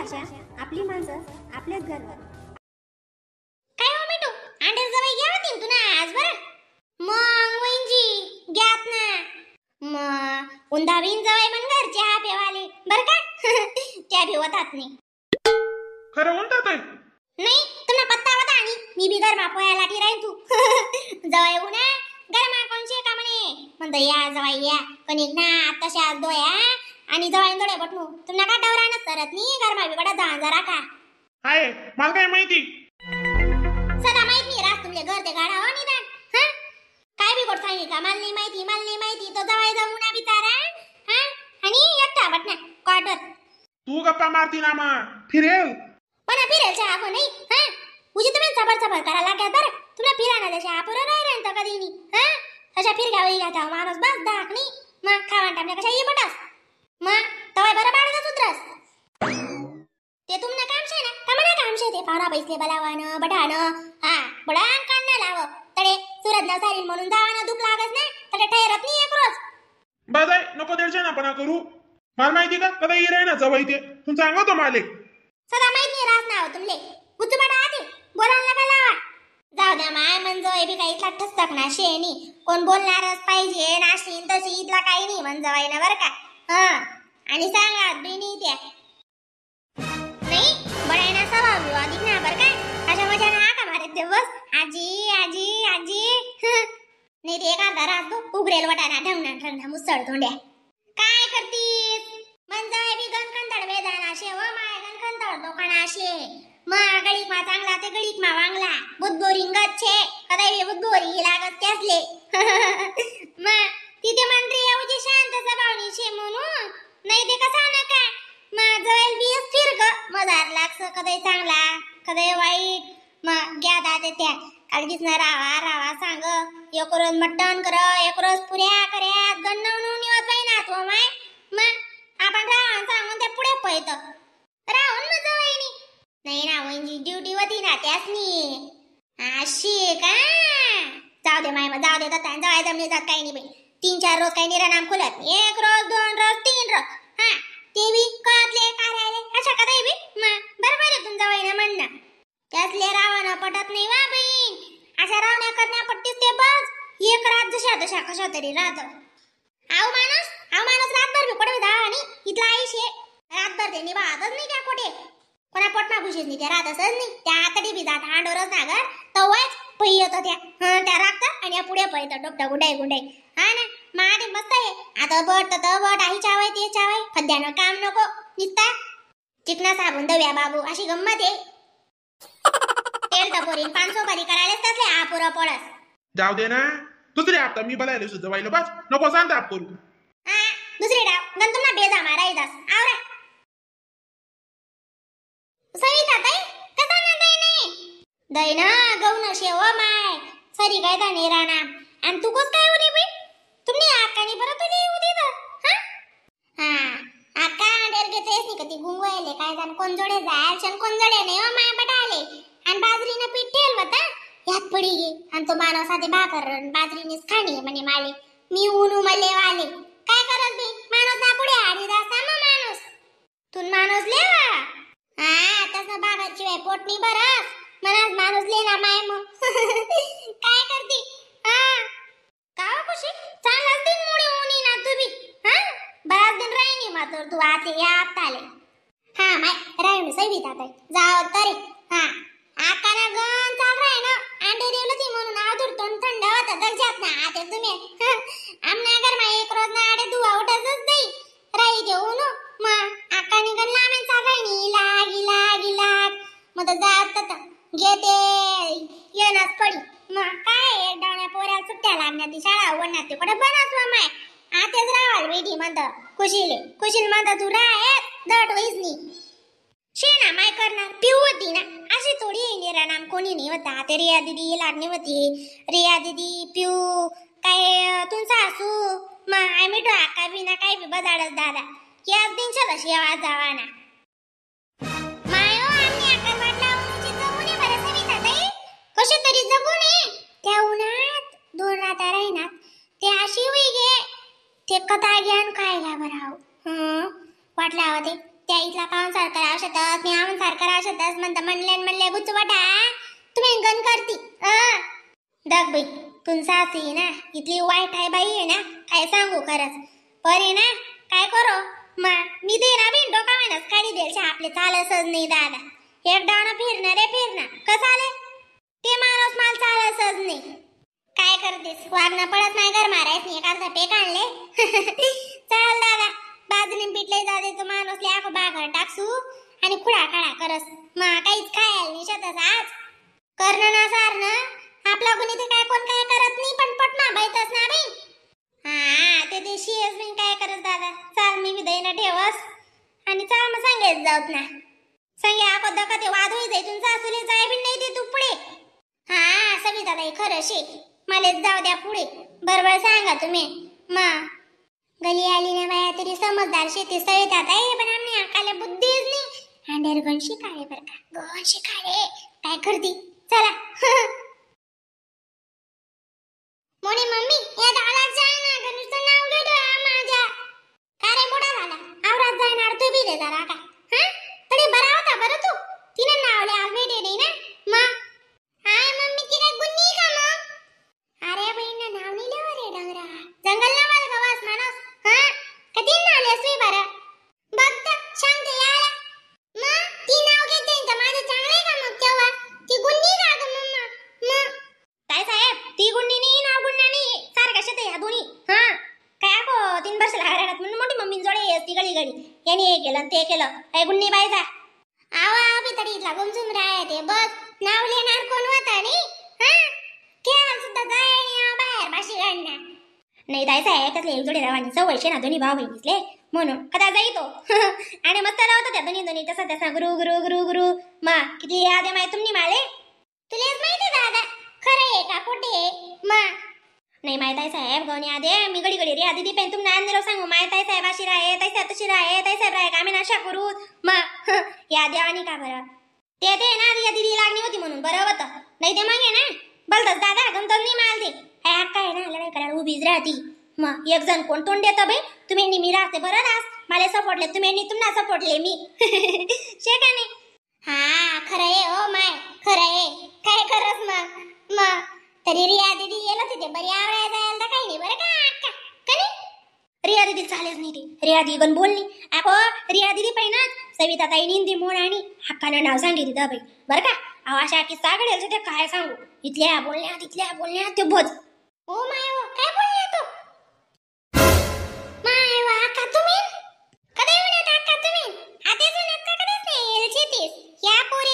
भाषा, आपली माणसं, आपलेच घर. काय हो मिठू, अंडे जवळ घ्या होती तू ना आज बरं. मग वहिनी घ्यात ना. मग उंदावीन जवळ पण घर चहा पेवाले बरं का. त्या भिवतात नाही. खरं म्हणतात आहे नाही तुला पत्ता होता आणि मी बी गरमा पोयाला टी राहीन तू. जवळ येऊ ना गरमा कोणचे का म्हणे म्हणतो या जवळ या कणिक ना आताशा दोया आणि जवळ दोडे बटनू तुमना का डवरानं सरत नाही गरमा बिबडा जा जरा का आहे मला काय माहिती. सदा माहित नाही रात तुमले घर ते गाडा हो निदान. हा काय बी गोट सांगी का मला नाही माहिती तो जवळ जाऊ ना बिचारा. हा आणि एकटा बटना क्वार्टर तू गप्पा मारती ना मग फिरेल पण फिरायच्या आपण नाही. हा उजी तुम्ही सबर करा लागत बरं तुला फिरायला त्याच्या आपण नाही तर कधी नाही. हा तशा फिरग्या वही घ्या माणूस बस दाख नाही मग खावा टाकण्या कशा ये बटास मग तवाय बरं बाळगा सुधरस. ते तुमनं काम शे ना का म्हणा काम शे ते पाहुणा पैसले बलावानं बटाणं हा बडा कान ना लाव तडे सुरत ना सारीन म्हणून जावानं दुख लागस ना तडे ठहरत नाही एक रोज. बाजाय नको देरच्या ना पणा करू. मला माहिती का कदा ये राही ना जवळ ते तू सांगा तो माले सदा माहित नाही रास नाव तुमले गुच्चू बडा आते बोलायला नका लावा. जाऊ द्या माय म्हणजे बी काही इथला ठसतक ना शेनी कोण बोलणारच पाहिजे नाशीन तशी इथला काही नाही म्हणजे ना बरं का. हा आणि सांगा बी नाही त्या नाही बडायना स्वभाव अधिक ना बरं काय अशा मजा ना का मारे ते बस आजी आजी आजी. नाही ते एका घरात उघरेल वटाना ढंगणा मुसळ तोंड्या काय करतीस म्हणजे बी गणकंतड वेदाना शे व माय गणकंतड दोकाना शे मग गळीक मा चांगला ते गळीक मा वांगला बुद्धोरी गच्छे कदाई बुद्धोरी लागत त्यासले. मग तिथे मंत्री येऊची शांत स्वभावनी शे म्हणून नाही ते कसा नका मग जवळ बी स्थिर ग मजार लागस कदाई चांगला कदाई वाईट मग घ्या दाते त्या कालगीच ना रावा सांग एक रोज मटण कर एक रोज पुऱ्या कर्या गणवून निवत बाई ना तू माय मग आपण रावण सांगून ते पुढे पळत राहून मग जवळनी नाही ना वहिनी ड्युटी होती ना त्यासनी अशी का. जाऊ दे माय मग जाऊ दे तर जवळ जमले जात काही नाही बाई 3-4 रोज काही निरानाम खुलत एक रोज 2 रोज 3 रोज हा ते बी कळतले कार्यालय अशा कदाई बी मग बरोबर आहे तुमचा वहिना म्हणणं त्यासले रावण पटत नाही वा बहीण. अशा रावण्या करण्या पट्टीस ते बस एक रात जशा कशा तरी राहत. आव माणूस रातभर बी पडवे दा आणि इथला आईशे रातभर ते निभातच नाही त्या कोठे कोणा पोटमा घुशीच नाही त्या राहतच नाही त्या आतडी बी जात हांडोरच ना घर तवाच पै येतो त्या राखतात आणि पुढे पळत डोकटा गुंडाई हा ना माडे मस्त आहे. आता बट आई चावाय ते चावाय फद्यानं काम नको निसता चिकना साबून दव्या बाबू अशी गंमत आहे. तेल टपोरी 500 परी करायलाच तसले आपुरा पडस. जाऊ दे ना दुसरी आता मी बलायला सुद्धा वाईला बस नको सांगता आप करू. हा दुसरी डाव गण तुम्हाला बेजा माराई दास आवरा सविता ताई कसा ना दई ना गौन शेव माय सरी काय दा नेराना आणि तू कस काय उरी बी तुम्ही आकानी परत उरी उदी द हा आका डेर घेतेस नि कती गुंगवायले काय जाण कोण जोडे जाय शन कोण जोडे नाही ओ माय बटाले आणि बाजरीने पीठ ठेल होता यात पडी गे आणि तो मानव साधे भाकर बाजरीनेच खाणी म्हणे माले मी ऊन मले वाले काय करत बी माणूस ना पुढे आडी दासा माणूस तुन माणूस लेवा हा तसं भागाची वे पोटनी बरस मनात माणूस लेना माय मग काय करती हा काव खुशी चालस दिन मुळे ऊनी ना तू बी हा बराच दिन राहिनी मात्र तू आते या आपताले हा माय राहिनी सविता ताई जाव तरी हा आकाना गण चाल राय ना अंडे देवलती म्हणून आदुर तोंड थंड होता दर्जात ना आते तुम्ही आमना घर मा एक रोज ना आडे दुवा उठतच देई राई देऊ नो मग आकानी गण लामेन चाल रायनी लाग मग जात घेते येणच पडी मग काय डावण्या पोऱ्या सुट्ट्या लागण्यात शाळा उघडण्यात ते कुठे बनसवा माय आतेच रावाल बेटी म्हणत कुशील म्हणत तू राय दट वैसनी शेना माय करणार पिऊ होती ना अशी थोडी निरा नाम कोणी नाही होता ते रिया दीदी लागणे होती रिया दीदी पिऊ काय तुम सासू मग आय मिठू आका बिना काय बी बजाडच दादा याच दिन चला शेवा जावा ना मायो आम्ही आकार वाटला उन्हाची जगून बरं सविता ताई कशी तरी जगून त्या उन्हात 2 राता राहिनात ते अशी होई गे ते कथा ज्ञान काय घ्या बरं वाटला होते त्या इथला पाहून सारखा राहू शकत मी आम्ही सारखा राहू शकत म्हणले गुचवटा तुम्ही गण करती दग बाई तुम सासी ना इतली वाईट आहे बाई आहे ना काय सांगू खरंच परे ना काय करो मी दे ना बिन डोका महिनाच काढी देल आपले चालसच नाही दादा एक डावणं फिरणं कसाले ते माणूस माल चालसच नाही काय करतेस वागणं पडत नाही घर मारायच नाही एखादा पेक आणले चाल दादा बाजूने पिटले जाते तो माणूस लिहा बाघर टाकसू आणि खुडा खाडा करस काहीच खायला नाही शतच आज करणं ना सारणं आपला गुन्हे ते काय कोण काय करत नाही पण पटना बैतच ना बाई हा ते शियस बिन काय करत दादा चाल मी विदय न ठेवस आणि चाल मग सांगेच जाऊत ना सांगे आपण दका ते वाद होई जाई तुमचा असुले जाय बिन नाही ते तू पुढे हा सविता ताई खरं शे मलेच जाऊ द्या पुढे बरोबर सांगा तुम्ही गली आली ना बाया तरी समजदार शेती सविता ताई पण आम्ही आकाले बुद्धीच नाही अंडर गण शिकाळे बर का गण शिकाळे काय करती चला मोनी मम्मी या दाला जाय ना गणेशचं नाव घेतो माझ्या का रे मोठा झाला आवरात जाणार तू बी दे जरा का हा तरी बरा होता बरं तू तिने नावले आज भेटे नाही ना हाय मम्मी ती काय गुन्नी का मग अरे बहिण नाव नाही लेवा रे डंगरा जंगल ना वाल गवास माणूस हा कधी नावले असवी बरं बघता शांत याला मग ती नाव घेते तर माझं चांगलं आहे का मग तेव्हा ती गुन्नी का ग मम्मा मग काय साहेब ती गुन्नी नाही नाव गुन्ना नाही सारखा शेत या दोन्ही हा काय को 3 वर्ष लागणार म्हणून मोठी मम्मी जोडे ती गळी याने हे केलं ते केलं काय गुन्नी बाईचा आवा अभि तरी इथला गुमसुम राय ते बघ नाव लेणार कोण होता नी हा केवळ सुद्धा जाय आणि बाहेर भाषी काढणार नाही ताई साहेब त्यातले एक जोडे रावानी सवयशे ना दोन्ही भाऊ बहिणीतले म्हणून कदा जाईतो आणि मस्त लावतो त्या दोन्ही तसा गुरु गुरु गुरु गुरु किती आदे माहिती तुम्ही माले तुलाच माहिती दादा खरं आहे का खोटे नाही माहित आहे साहेब गवणी आदे मी गडी रे आधी ती पण तुम्ही आणलं सांगू माहित आहे साहेब अशी राहे तैसा तशी राहे तैसा राहे आम्ही नाशा करू या देवानी का बरं ते ना या दिदी लागणी होती म्हणून बरं होतं नाही ते मागे ना बोलतच दादा गमत नाही माल दे काय अक्का आहे ना लढाई करायला उभीच राहती एक जण कोण तोंड देतं बाई तुम्ही मी राहते बरं दास मला सपोर्टले तुम्ही तुम्हाला सपोर्टले मी शे का नाही हा खरं आहे ओ माय खरं आहे काय करस मग तरी रिया दीदी गेलो तिथे बरी आवडायला जायला काही नाही बरं का अक्का कधी रिया दीदी चालेच नाही ते रिया दीदी पण बोलली अहो रिया दीदी पहिना सविता ताई निंदी मोड आणि हक्कानं नाव सांगितली तर बाई बरं का अहो अशा किस्सा घडेल ते काय सांगू इथल्या बोलण्या ते बोध ओ माय काय बोलल्या तू माय अक्का तुम्ही कधी येऊन येत अक्का तुम्ही आतेच येऊन येत का कधीच नाही येलची तीस या पोरी